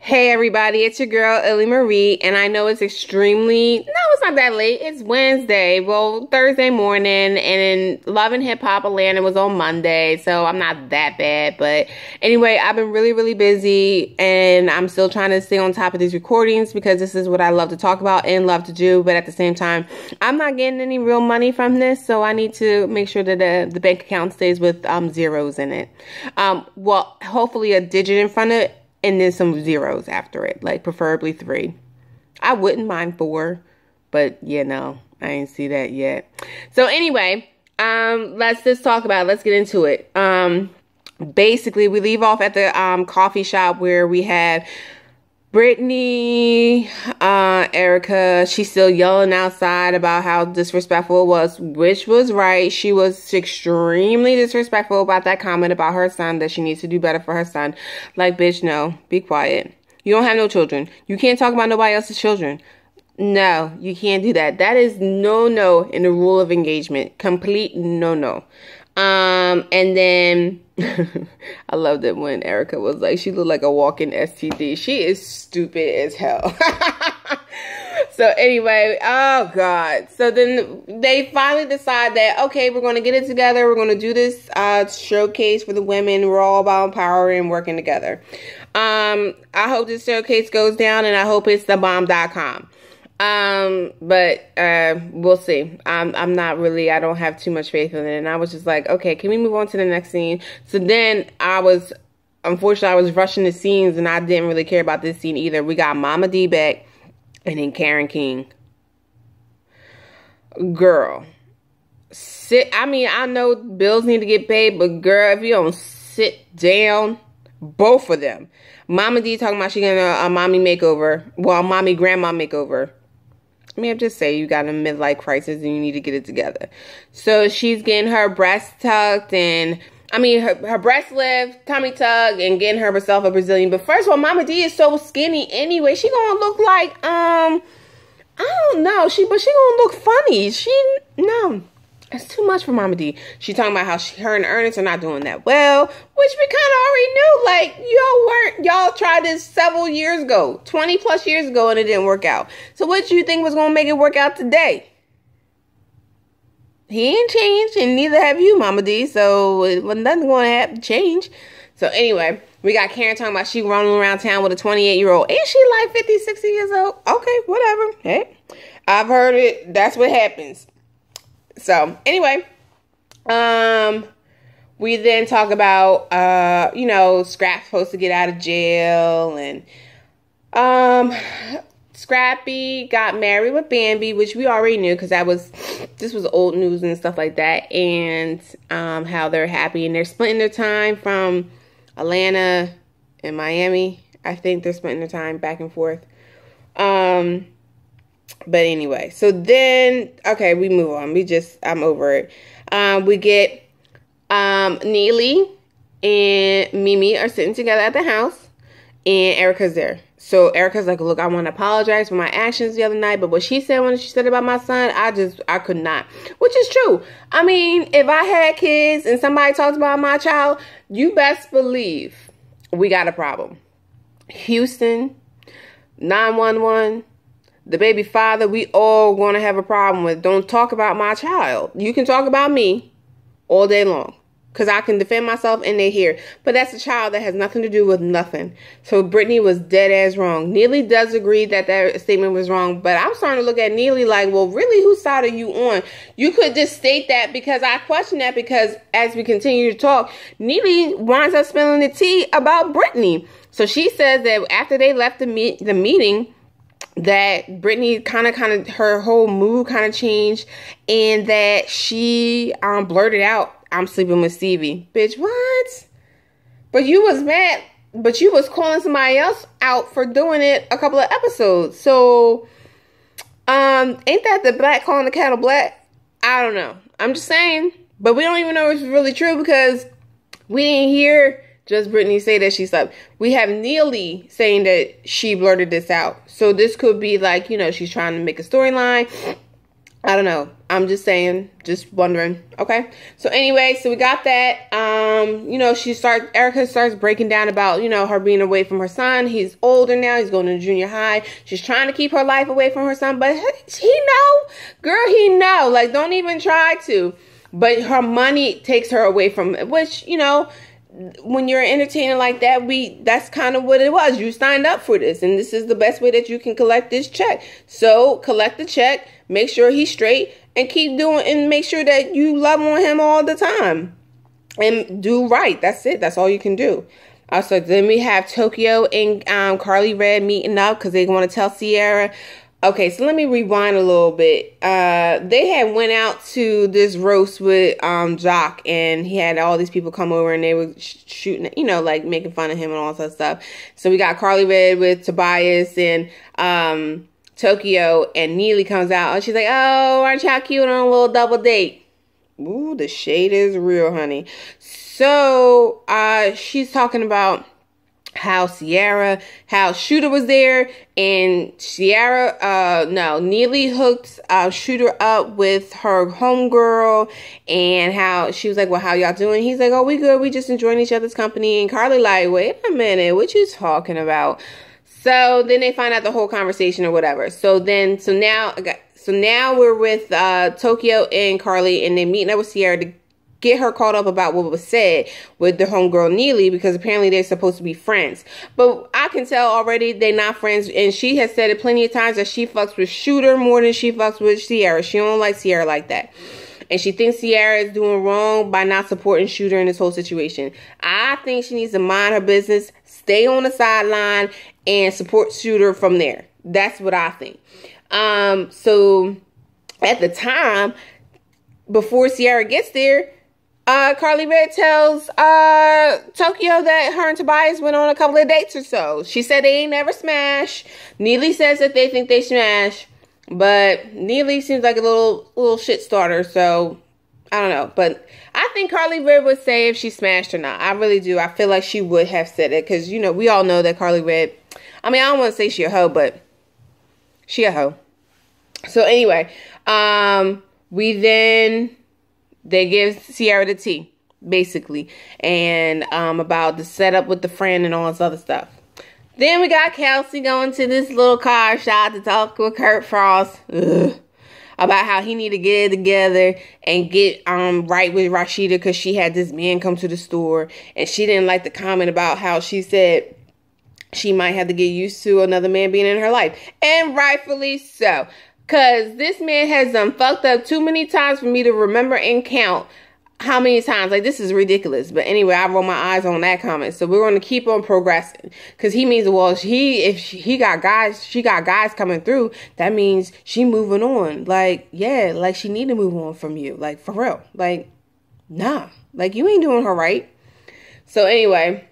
Hey everybody, it's your girl Illy Marie, and I know it's it's not that late. It's Wednesday, well, Thursday morning, and Love and Hip Hop Atlanta was on Monday, so I'm not that bad. But anyway, I've been really busy, and I'm still trying to stay on top of these recordings because this is what I love to talk about and love to do. But at the same time, I'm not getting any real money from this, so I need to make sure that the bank account stays with zeros in it. Well, hopefully a digit in front of it, and then some zeros after it, like preferably 3. I wouldn't mind 4, but yeah, no, I ain't see that yet. So anyway, let's just talk about it. Let's get into it. Basically, we leave off at the coffee shop where we have Brittany, Erica. She's still yelling outside about how disrespectful it was, which was right. She was extremely disrespectful about that comment about her son, that she needs to do better for her son. Like, bitch, no, be quiet. You don't have no children. You can't talk about nobody else's children. No, you can't do that. That is no in the rule of engagement. Complete no. And then I loved it when Erica was like, she looked like a walking STD. She is stupid as hell. So anyway, oh God. So then they finally decide that, okay, we're going to get it together. We're going to do this showcase for the women. We're all about empowering and working together. I hope this showcase goes down, and I hope it's thebomb.com. But we'll see. I'm not really, I don't have too much faith in it. And I was just like, okay, can we move on to the next scene? So then unfortunately, I was rushing the scenes, and I didn't really care about this scene either. We got Mama D back, and then Karen King. Girl, I know bills need to get paid, but girl, if you don't sit down, both of them. Mama D talking about she getting a mommy makeover. Well, mommy grandma makeover. I mean, I'm just saying, you got a midlife crisis and you need to get it together. So she's getting her breast tucked, and her breast lift, tummy tuck, and getting herself a Brazilian. But first of all, Mama D is so skinny anyway. She gonna look like I don't know. She gonna look funny. No. It's too much for Mama D. She talking about how her and Ernest are not doing that well, which we kind of already knew. Like, y'all tried this several years ago, 20 plus years ago, and it didn't work out. So what do you think was going to make it work out today? He ain't changed, and neither have you, Mama D. So nothing's going to have to change. So anyway, we got Karen talking about she running around town with a 28-year-old. Ain't she like 50, 60 years old? Okay, whatever. Hey, I've heard it. That's what happens. So anyway, we then talk about, Scrap's supposed to get out of jail, and, Scrappy got married with Bambi, which we already knew because this was old news and stuff like that, and, how they're happy, and they're splitting their time from Atlanta and Miami. I think they're splitting their time back and forth. But anyway, so then, okay, we move on. I'm over it. We get, Neely and Mimi are sitting together at the house, and Erica's there. So Erica's like, look, I want to apologize for my actions the other night, but what she said when she said about my son, I could not, which is true. I mean, if I had kids and somebody talks about my child, you best believe we got a problem. Houston, 911, the baby father, we all going to have a problem with. Don't talk about my child. You can talk about me all day long, because I can defend myself and they hear. But that's a child that has nothing to do with nothing. So Brittany was dead ass wrong. Neely does agree that statement was wrong. But I'm starting to look at Neely like, well, really, whose side are you on? You could just state that, because I question that, because as we continue to talk, Neely winds up spilling the tea about Brittany. So she says that after they left the meeting, that Brittany kind of her whole mood kind of changed, and that she blurted out, I'm sleeping with Stevie. Bitch, what? But you was mad, but you was calling somebody else out for doing it a couple of episodes. So ain't that the black calling the cattle black? I don't know. I'm just saying. But we don't even know if it's really true, because we didn't hear just Brittany say that she slept. We have Neely saying that she blurted this out. So this could be like, she's trying to make a storyline. I don't know. I'm just saying, just wondering. Okay. So anyway, so we got that. Erica starts breaking down about, her being away from her son. He's older now. He's going to junior high. She's trying to keep her life away from her son, but he know. Girl, he know. Like, don't even try to. But her money takes her away from it, which, when you're an entertainer like that, that's kind of what it was. You signed up for this, and this is the best way that you can collect this check. So collect the check, make sure he's straight, and keep doing, and make sure that you love on him all the time and do right. That's it. That's all you can do. So then we have Tokyo and Carly Red meeting up because they want to tell Sierra. Okay, so let me rewind a little bit. They had went out to this roast with Jock, and he had all these people come over, and they were shooting, like making fun of him and all that stuff. So we got Carly Red with Tobias and Tokyo, and Neely comes out, and she's like, "Oh, aren't y'all cute on a little double date?" Ooh, the shade is real, honey. So she's talking about how Shooter was there, and Neely hooked Shooter up with her homegirl, and how she was like, "Well, how y'all doing?" He's like, "Oh, we good. We just enjoying each other's company." And Carly like, "Wait a minute, what you talking about?" So then they find out the whole conversation or whatever. So now we're with Tokyo and Carly, and they're meeting up with Sierra to get her caught up about what was said with the homegirl Neely, because apparently they're supposed to be friends. But I can tell already they're not friends, and she has said it plenty of times that she fucks with Shooter more than she fucks with Sierra. She don't like Sierra like that. And she thinks Sierra is doing wrong by not supporting Shooter in this whole situation. I think she needs to mind her business, stay on the sideline, and support Shooter from there. That's what I think. So at the time, before Sierra gets there, Carly Red tells Tokyo that her and Tobias went on a couple of dates or so. She said they ain't never smashed. Neely says that they think they smash, but Neely seems like a little shit starter, so I don't know. But I think Carly Red would say if she smashed or not. I really do. I feel like she would have said it, because we all know that Carly Red, I mean, I don't want to say she a hoe, but she a hoe. So anyway, they give Sierra the tea, basically, and about the setup with the friend and all this other stuff. Then we got Kelsey going to this little car shop to talk with Kurt Frost about how he need to get it together and get right with Rashida, because she had this man come to the store, and she didn't like the comment about how she said she might have to get used to another man being in her life, and rightfully so. Because this man has done fucked up too many times for me to remember and count how many times. Like, this is ridiculous. But anyway, I roll my eyes on that comment. So we're going to keep on progressing. Because he means, well, if she got guys coming through, that means she moving on. Like, yeah, like she need to move on from you. Like, for real. Like, nah. Like, you ain't doing her right. So anyway,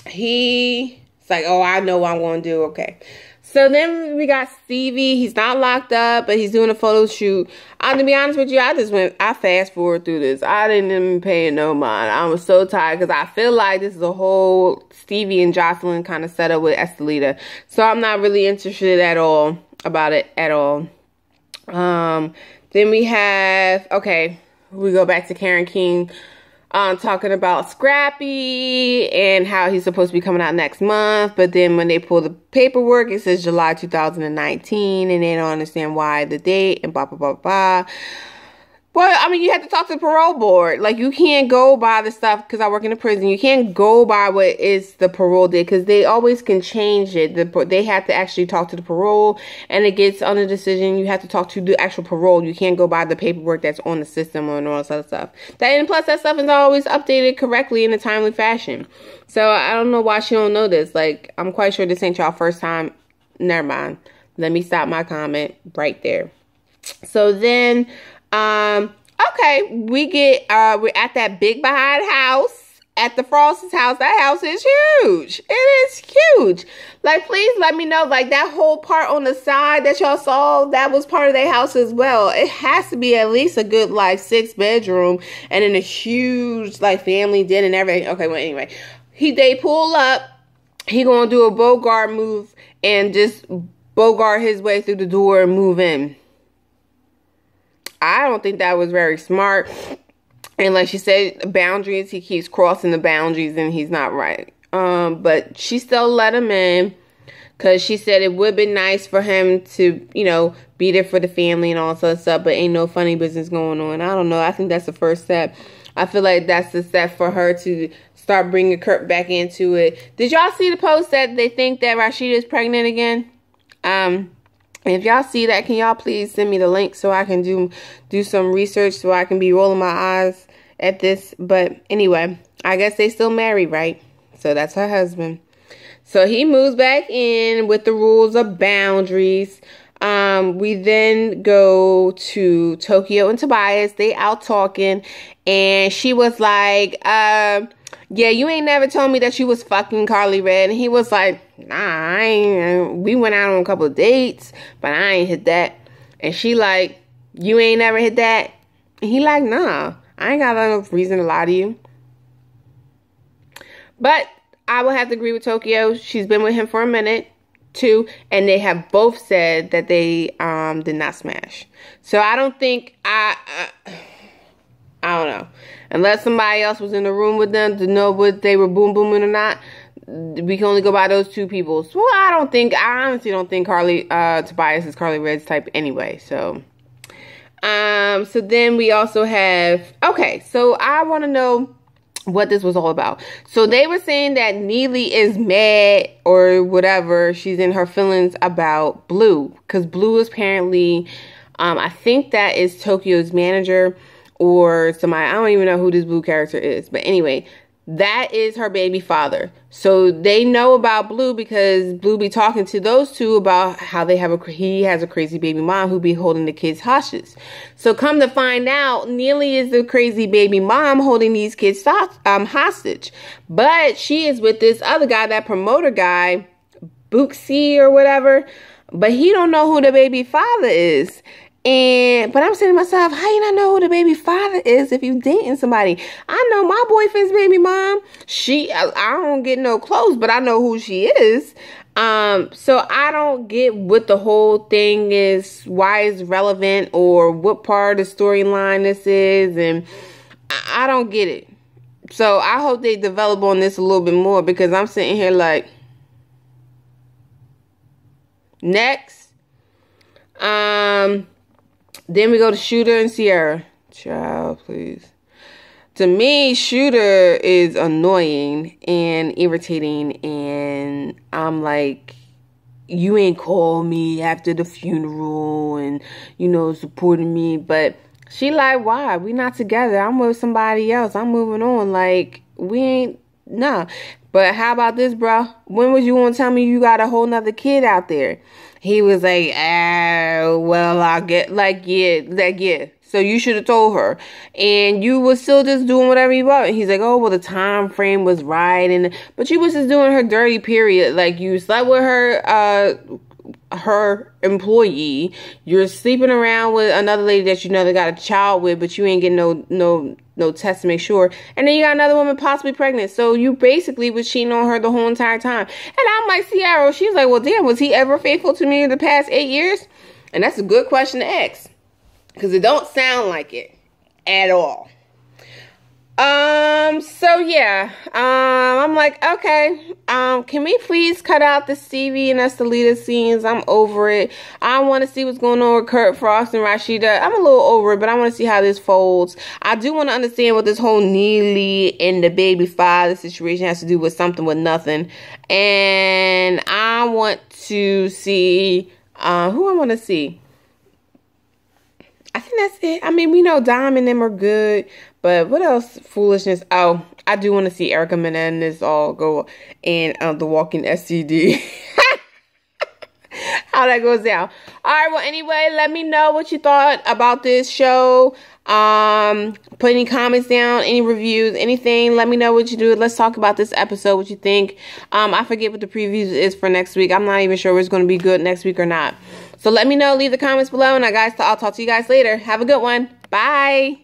it's like, oh, I know what I'm going to do. Okay. So then we got Stevie. He's not locked up, but he's doing a photo shoot. To be honest with you, I fast forward through this. I didn't even pay no mind. I was so tired because I feel like this is a whole Stevie and Jocelyn kind of setup with Estelita. So I'm not really interested at all about it at all. Then we have, we go back to Karen King. Talking about Scrappy and how he's supposed to be coming out next month. But then when they pull the paperwork, it says July 2019, and they don't understand why the date and blah, blah, blah, blah. Well, I mean, you have to talk to the parole board. Like, you can't go by the stuff, because I work in a prison. You can't go by what is the parole date, because they always can change it. They have to actually talk to the parole, and it gets on the decision. You have to talk to the actual parole. You can't go by the paperwork that's on the system and all this other stuff. And plus, that stuff is always updated correctly in a timely fashion. So I don't know why she don't know this. Like, I'm quite sure this ain't y'all first time. Never mind. Let me stop my comment right there. So then... we're at that big behind house at the Frost's house. That house is huge. It is huge. Like, please let me know, like, that whole part on the side that y'all saw, that was part of their house as well. It has to be at least a good, like, 6-bedroom, and then a huge, like, family den and everything. Okay, well, anyway, they pull up. He gonna do a Bogart move and just Bogart his way through the door and move in. I don't think that was very smart. And like she said, boundaries, he keeps crossing the boundaries and he's not right. But she still let him in because she said it would be nice for him to, you know, be there for the family and all that stuff, but ain't no funny business going on. I don't know. I think that's the first step. I feel like that's the step for her to start bringing Kurt back into it. Did y'all see the post that they think that Rashida is pregnant again? If y'all see that, can y'all please send me the link so I can do some research so I can be rolling my eyes at this. But anyway, I guess they still married, right? So that's her husband. So he moves back in with the rules of boundaries. We then go to Tokyo and Tobias. They out talking. And she was like, yeah, you ain't never told me that you was fucking Carly Red. And he was like, nah, I ain't. We went out on a couple of dates, but I ain't hit that. And she like, you ain't never hit that? And he like, nah, I ain't got no reason to lie to you. But I will have to agree with Tokyo. She's been with him for a minute, too. And they have both said that they did not smash. So I don't think I don't know. Unless somebody else was in the room with them to know what they were booming or not. We can only go by those two people. So I honestly don't think Tobias is Carly Red's type anyway. So then we also have, okay, so I want to know what this was all about. So they were saying that Neely is mad or whatever. She's in her feelings about Blue. Because Blue is apparently, I think that is Tokyo's manager or somebody. I don't even know who this Blue character is. But anyway, that is her baby father. So they know about Blue because Blue be talking to those two about how he has a crazy baby mom who be holding the kids hostage. So come to find out, Neely is the crazy baby mom holding these kids hostage. But she is with this other guy, that promoter guy, Booksy or whatever. But he don't know who the baby father is. But I'm saying to myself, how you not know who the baby father is if you dating somebody? I know my boyfriend's baby mom. I don't get no clothes, but I know who she is. So I don't get what the whole thing is, why it's relevant, or what part of the storyline this is, and I don't get it. So I hope they develop on this a little bit more, because I'm sitting here like, next. Then we go to Shooter and Sierra. Child, please. To me, Shooter is annoying and irritating, and I'm like, you ain't called me after the funeral and, you know, supporting me. But she like, why? We not together. I'm with somebody else. I'm moving on. Like, we ain't, nah. But how about this, bro? When was you gonna tell me you got a whole nother kid out there? He was like, well, I get, like, yeah. So you should have told her. And you was still just doing whatever you want. And he's like, oh, well, the time frame was right. But you was just doing her dirty period. Like, you slept with her employee. You're sleeping around with another lady that you know they got a child with, but you ain't getting no test to make sure. And then you got another woman possibly pregnant. So you basically was cheating on her the whole entire time. And I'm like, Sierra, she's like, well, damn, was he ever faithful to me in the past 8 years? And that's a good question to ask, because it don't sound like it at all. So yeah, I'm like, okay, can we please cut out the Stevie and Estelita scenes? I'm over it. I want to see what's going on with Kurt Frost and Rashida. I'm a little over it, but I want to see how this folds. I do want to understand what this whole Neely and the baby father situation has to do with something with nothing. And I want to see, who I want to see. I think that's it. I mean, we know Dom and them are good, but what else foolishness? Oh, I do want to see Erica Menendez all go in The Walking STD. How that goes down. All right, well, anyway, let me know what you thought about this show. Put any comments down, any reviews, anything. Let me know what you do. Let's talk about this episode, what you think. I forget what the previews is for next week. I'm not even sure if it's going to be good next week or not. So let me know. Leave the comments below. And I'll talk to you guys later. Have a good one. Bye.